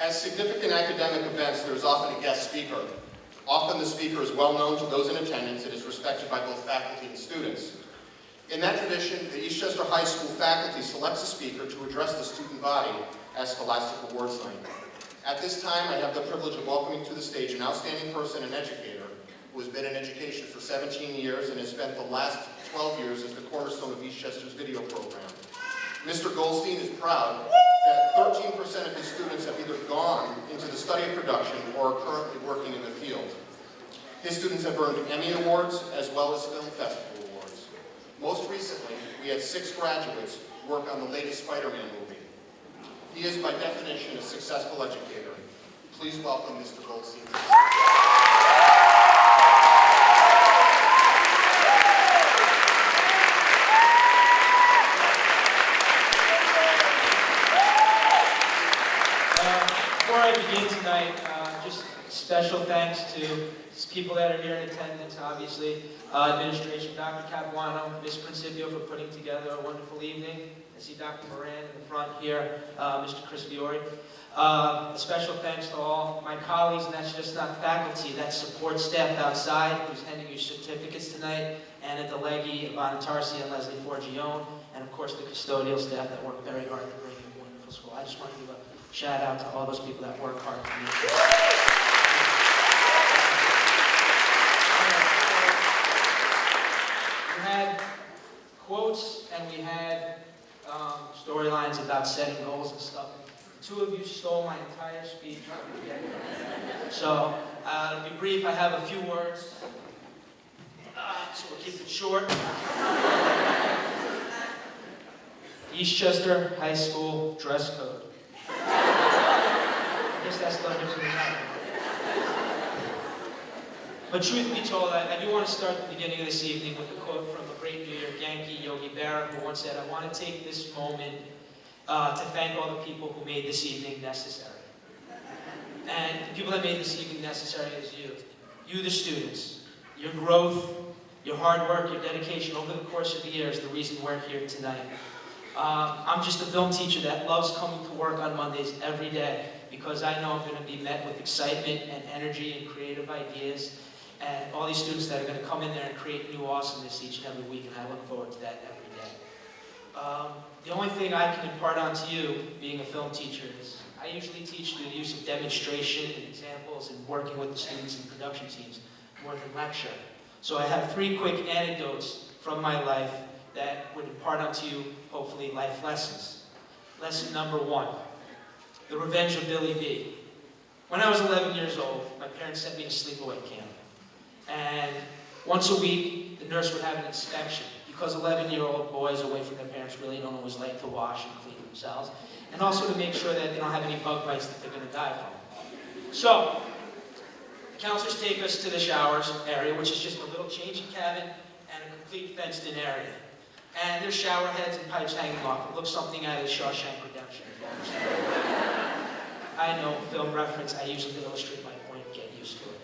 At significant academic events, there is often a guest speaker. Often the speaker is well known to those in attendance and is respected by both faculty and students. In that tradition, the Eastchester High School faculty selects a speaker to address the student body at Scholastic Awards Night. At this time, I have the privilege of welcoming to the stage an outstanding person and educator who has been in education for 17 years and has spent the last 12 years as the cornerstone of Eastchester's video program. Mr. Goldstein is proud that 13% of his students have either gone into the study of production or are currently working in the field. His students have earned Emmy Awards as well as Film Festival Awards. Most recently, we had 6 graduates work on the latest Spider-Man movie. He is, by definition, a successful educator. Please welcome Mr. Goldstein. Before I begin tonight, just special thanks to people that are here in attendance, obviously. Administration, Dr. Capuano, Ms. Principio for putting together a wonderful evening. I see Dr. Moran in the front here, Mr. Chris Fiore. A special thanks to all my colleagues, and that's just not faculty, that's support staff outside who's handing you certificates tonight, Anna DeLegge, Ivana Tarsi, and Leslie Forgione, and of course the custodial staff that work very hard to bring you a wonderful school. I just want to give a shout out to all those people that work hard to make it. We had quotes and we had storylines about setting goals and stuff. 2 of you stole my entire speech. So, to be brief, I have a few words. So we'll keep it short. Eastchester High School dress code. I guess that's the difference. But truth be told, I do want to start the beginning of this evening with a quote from a great New York Yankee, Yogi Berra, who once said, "I want to take this moment to thank all the people who made this evening necessary." And the people that made this evening necessary is you. You, the students. Your growth, your hard work, your dedication over the course of the year is the reason we're here tonight. I'm just a film teacher that loves coming to work on Mondays every day because I know I'm going to be met with excitement and energy and creative ideas and all these students that are going to come in there and create new awesomeness each and every week, and I look forward to that every day. The only thing I can impart onto you, being a film teacher, is I usually teach through the use of demonstration and examples and working with the students and production teams more than lecture. So I have 3 quick anecdotes from my life that would impart onto you, hopefully, life lessons. Lesson number 1, the revenge of Billy B. When I was 11 years old, my parents sent me to sleepaway camp. And once a week, the nurse would have an inspection because 11-year-old boys away from their parents really don't always like to wash and clean themselves. And also to make sure that they don't have any bug bites that they're going to die from. So, the counselors take us to the showers area, which is just a little changing cabin and a complete fenced-in area. And there's shower heads and pipes hanging off. It looks something out of the Shawshank Redemption. I know, film reference, I use it to illustrate my point, get used to it.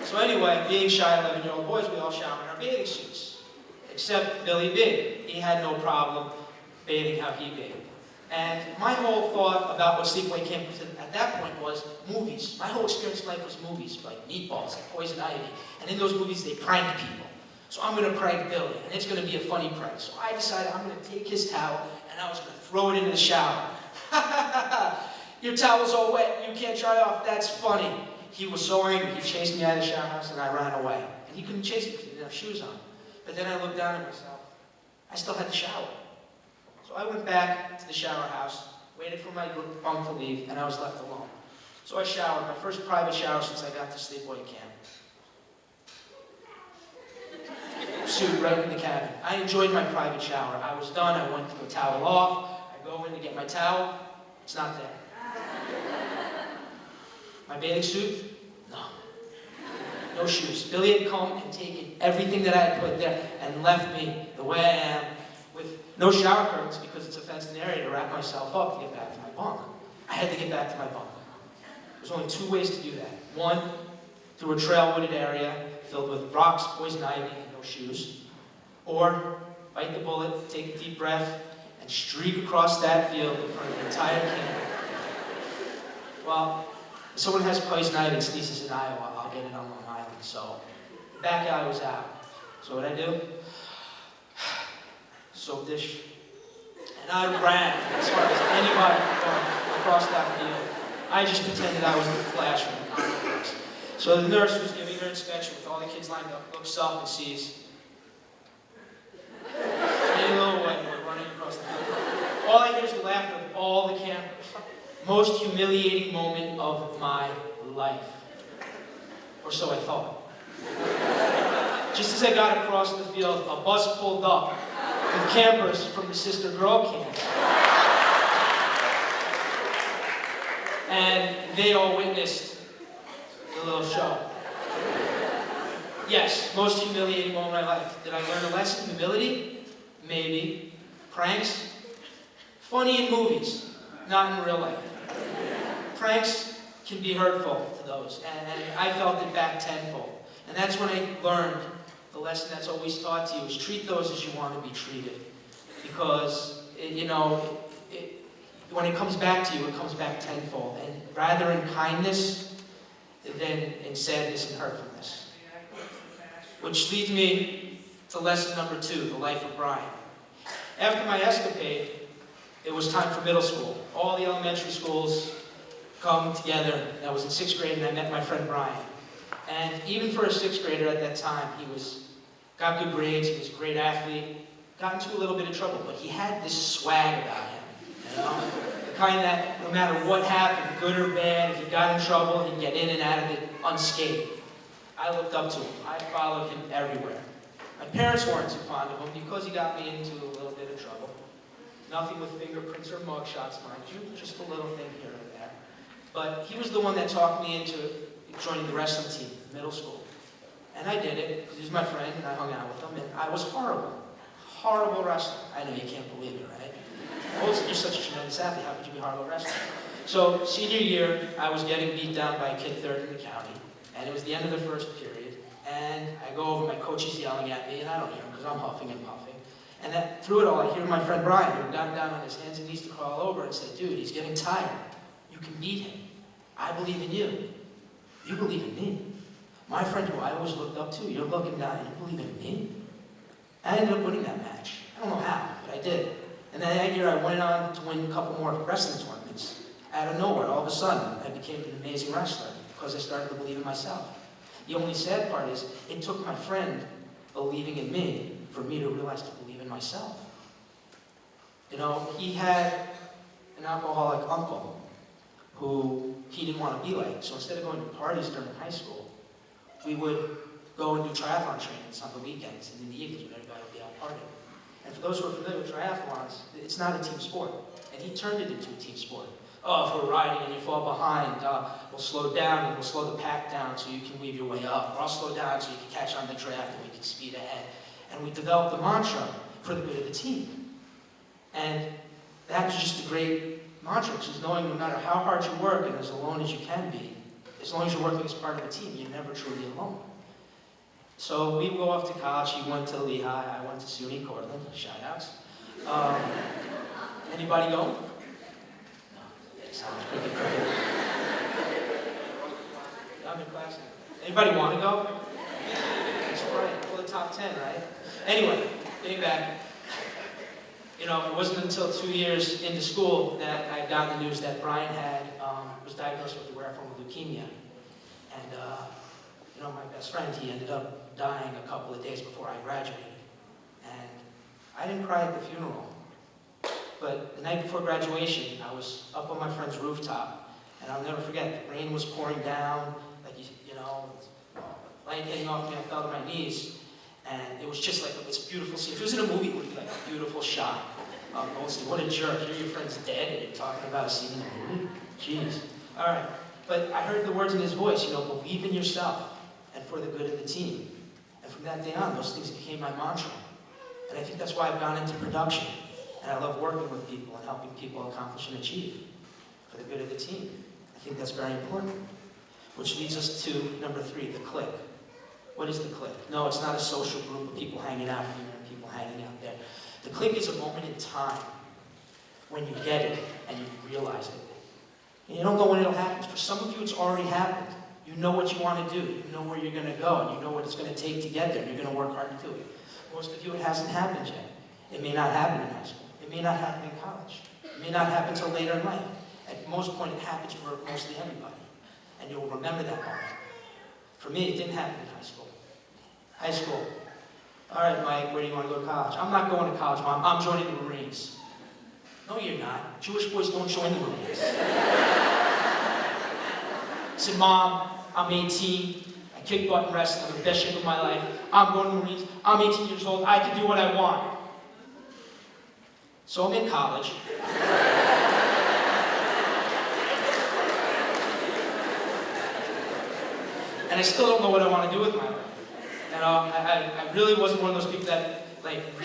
So anyway, being shy 11-year-old boys, we all shower in our bathing suits. Except Billy B. He had no problem bathing how he bathed. And my whole thought about what sleepaway camp was at that point was movies. My whole experience in life was movies, like Meatballs, like Poison Ivy. And in those movies, they prank people. So I'm going to prank Billy, and it's going to be a funny prank. So I decided I'm going to take his towel, and I was going to throw it into the shower. Your towel's all wet, you can't dry off, that's funny. He was so angry, he chased me out of the shower house, and I ran away. And he couldn't chase me because he didn't have shoes on. But then I looked down at myself. I still had to shower. So I went back to the shower house, waited for my bunk to leave, and I was left alone. So I showered, my first private shower since I got to sleepaway camp. Suit right in the cabin. I enjoyed my private shower. I was done, I went to go towel off. I go in to get my towel, it's not there. My bathing suit? No. No shoes. Billy had come and taken everything that I had put there and left me the way I am with no shower curtains because it's a fenced-in area to wrap myself up to get back to my bunk. I had to get back to my bunk. There's only 2 ways to do that. 1, through a trail-wooded area filled with rocks, poison ivy, and no shoes. Or bite the bullet, take a deep breath, and streak across that field in front of the entire camp. Well, someone has poison ivy and sneezes in Iowa, I'll get it on Long Island. So, back alley was out. So what I do? Soap dish. And I ran as hard as anybody going across that field. I just pretended I was in the Flash from the comic books. So the nurse who's giving her inspection with all the kids lined up looks up and sees a little white boy running across the field. All I hear is the laughter of all the campers. Most humiliating moment of my life. Or so I thought. Just as I got across the field, a bus pulled up with campers from the sister girl camp. And they all witnessed the little show. Yes, most humiliating moment of my life. Did I learn a lesson? Humility? Maybe. Pranks? Funny in movies, not in real life. Pranks can be hurtful to those, and I felt it back tenfold. And that's when I learned the lesson that's always taught to you is treat those as you want to be treated. Because, when it comes back to you, it comes back tenfold. And rather in kindness than in sadness and hurtfulness. Which leads me to lesson number 2, the life of Brian. After my escapade, it was time for middle school. All the elementary schools come together. I was in 6th grade and I met my friend Brian. And even for a 6th grader at that time, he got good grades, he was a great athlete, got into a little bit of trouble, but he had this swag about him, The kind that no matter what happened, good or bad, if he got in trouble, he'd get in and out of it unscathed. I looked up to him. I followed him everywhere. My parents weren't too fond of him because he got me into a little bit of trouble. Nothing with fingerprints or mugshots, mind you, just a little thing here and there. But he was the one that talked me into joining the wrestling team in middle school. And I did it, because he was my friend, and I hung out with him, and I was horrible. Horrible wrestler. I know you can't believe it, right? Well, you're such a tremendous athlete, how could you be horrible wrestler? So, senior year, I was getting beat down by a kid 3rd in the county, and it was the end of the 1st period, and I go over, my coach is yelling at me, and I don't hear him, because I'm huffing and puffing. And then, through it all, I hear my friend Brian, who got down on his hands and knees to crawl over and said, dude, he's getting tired. You can beat him. I believe in you. You believe in me. My friend who I always looked up to, you're looking down, you believe in me? I ended up winning that match. I don't know how, but I did. And then that year I went on to win a couple more wrestling tournaments. Out of nowhere, all of a sudden, I became an amazing wrestler because I started to believe in myself. The only sad part is, it took my friend believing in me for me to realize to believe in myself. He had an alcoholic uncle who he didn't want to be like. So instead of going to parties during high school, we would go and do triathlon trainings on the weekends and in the evenings when everybody would be out partying. And for those who are familiar with triathlons, it's not a team sport. And he turned it into a team sport. Oh, if we're riding and you fall behind, we'll slow down and we'll slow the pack down so you can weave your way up. Or I'll slow down so you can catch on the draft and we can speed ahead. And we developed the mantra for the good of the team. And that was just a great mantra, which is knowing no matter how hard you work and as alone as you can be, as long as you're working as part of a team, you're never truly alone. So we go off to college. He went to Lehigh. I went to SUNY Cortland. Shout outs. Anybody go? No. Sounds pretty good. I'm in class now. Anybody want to go? That's right. For the top 10, right? Anyway, getting back. It wasn't until 2 years into school that I got the news that Brian was diagnosed with a rare form of leukemia. And, my best friend, he ended up dying a couple of days before I graduated. And I didn't cry at the funeral. But the night before graduation, I was up on my friend's rooftop. And I'll never forget, the rain was pouring down, like, light hitting off me, I fell to my knees. And it was just like this beautiful scene. If it was in a movie, it would be like a beautiful shot. What a jerk. Here your friend's dead and you're talking about a scene in a movie? Jeez. All right. But I heard the words in his voice, believe in yourself and for the good of the team. And from that day on, those things became my mantra. And I think that's why I've gone into production. And I love working with people and helping people accomplish and achieve for the good of the team. I think that's very important. Which leads us to number 3, the clique. What is the clique? No, it's not a social group of people hanging out here and people hanging out there. The clique is a moment in time when you get it and you realize it. And you don't know when it'll happen. For some of you, it's already happened. You know what you want to do. You know where you're going to go, and you know what it's going to take to get there, and you're going to work hard to do it. Most of you, it hasn't happened yet. It may not happen in high school. It may not happen in college. It may not happen until later in life. At most point, it happens for mostly everybody. And you'll remember that moment. For me, it didn't happen in high school. High school. All right, Mike, where do you want to go to college? I'm not going to college, Mom. I'm joining the Marines. No, you're not. Jewish boys don't join the Marines. I said, Mom, I'm 18. I kick butt in wrestling. I'm in the best shape of my life. I'm going to the Marines. I'm 18 years old. I can do what I want. So I'm in college. And I still don't know what I want to do with my life. And I really wasn't one of those people that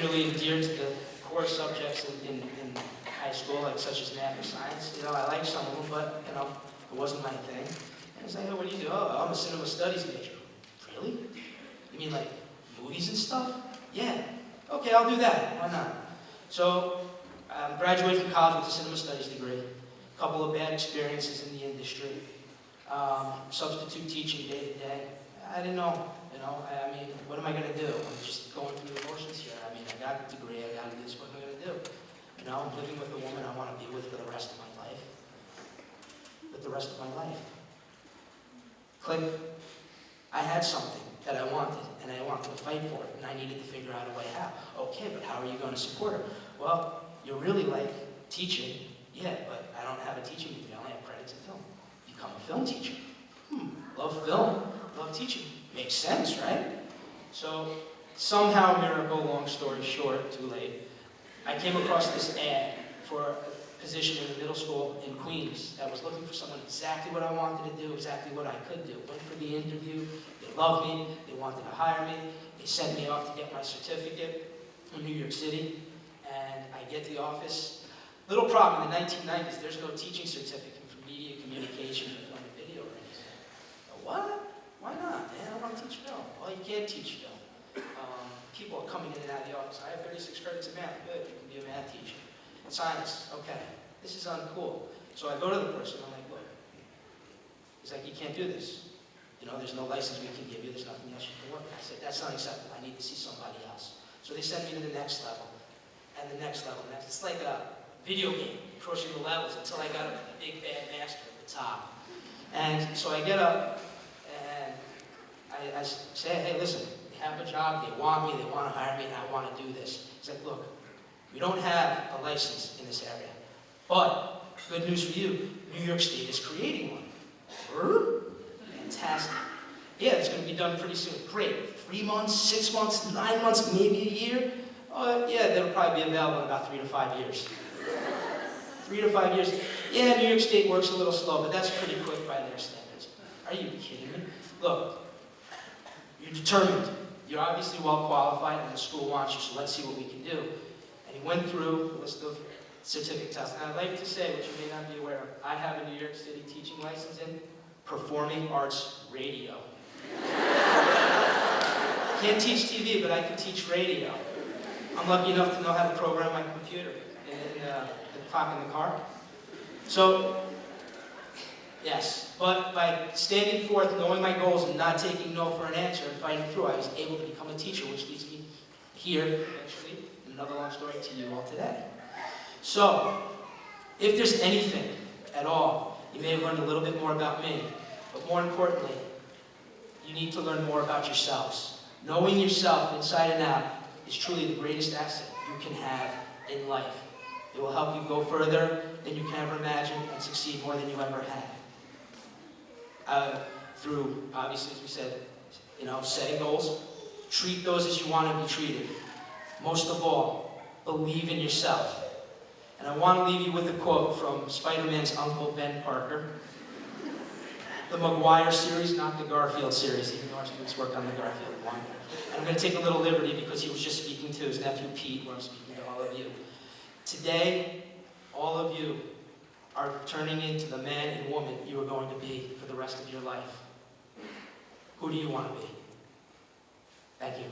really adhered to the core subjects in high school, such as math or science. I liked some of them, but it wasn't my thing. And I was like, oh, what do you do? Oh, I'm a cinema studies major. Really? You mean movies and stuff? Yeah. Okay, I'll do that. Why not? So, graduated from college with a cinema studies degree. A couple of bad experiences in the industry. Substitute teaching day to day. I didn't know, I mean, what am I going to do? I'm just going through the motions here. I mean, I got a degree, I got to do this, what am I going to do? I'm living with a woman I want to be with for the rest of my life. With the rest of my life. Click. I had something that I wanted, and I wanted to fight for it, and I needed to figure out a way how. Okay, but how are you going to support her? Well, you really like teaching. Yeah, but I don't have a teaching degree. I only have credits in film. Become a film teacher. Love film, love teaching. Makes sense, right? So, somehow, miracle, long story short, too late, I came across this ad for a position in the middle school in Queens that was looking for someone exactly what I wanted to do, exactly what I could do. Went for the interview, they loved me, they wanted to hire me, they sent me off to get my certificate in New York City, and I get to the office. Little problem, in the 1990s, there's no teaching certificate for media communication or film and video rings. What? Why not, man? I want to teach film. Well, you can't teach film. People are coming in and out of the office. I have 36 credits in math. Good, you can be a math teacher. Science, okay. This is uncool. So I go to the person, I'm like, look. He's like, you can't do this. There's no license we can give you. There's nothing else you can work with. I said, that's not acceptable. I need to see somebody else. So they send me to the next level, and the next level. And it's like a video game, approaching the levels until I got a big bad master at the top. And so I get up, and I say, hey, listen, they have a job, they want me, they want to hire me, and I want to do this. He's like, look, we don't have a license in this area, but good news for you, New York State is creating one. Fantastic. Yeah, it's going to be done pretty soon. Great. 3 months, 6 months, 9 months, maybe a year? Yeah, that'll probably be available in about 3 to 5 years. 3 to 5 years. Yeah, New York State works a little slow, but that's pretty quick by their standards. Are you kidding me? Look, you're determined. You're obviously well qualified, and the school wants you, so let's see what we can do. And he went through the list of certificate tests. And I'd like to say, which you may not be aware of, I have a New York City teaching license in performing arts radio. Can't teach TV, but I can teach radio. I'm lucky enough to know how to program my computer in the clock in the car. So, yes, but by standing forth, knowing my goals, and not taking no for an answer and fighting through, I was able to become a teacher, which leads me here, eventually, in another long story to you all today. So, if there's anything at all, you may have learned a little bit more about me, but more importantly, you need to learn more about yourselves. Knowing yourself inside and out is truly the greatest asset you can have in life. It will help you go further than you can ever imagine and succeed more than you ever had. Through, obviously, as we said, setting goals, treat those as you want to be treated. Most of all, believe in yourself. And I want to leave you with a quote from Spider-Man's Uncle Ben Parker. The Maguire series, not the Garfield series, even though our students work on the Garfield one. And I'm going to take a little liberty because he was just speaking to his nephew Pete, where I'm speaking to all of you. Today, all of you are turning into the man and woman you are going to be for the rest of your life. Who do you want to be? Thank you.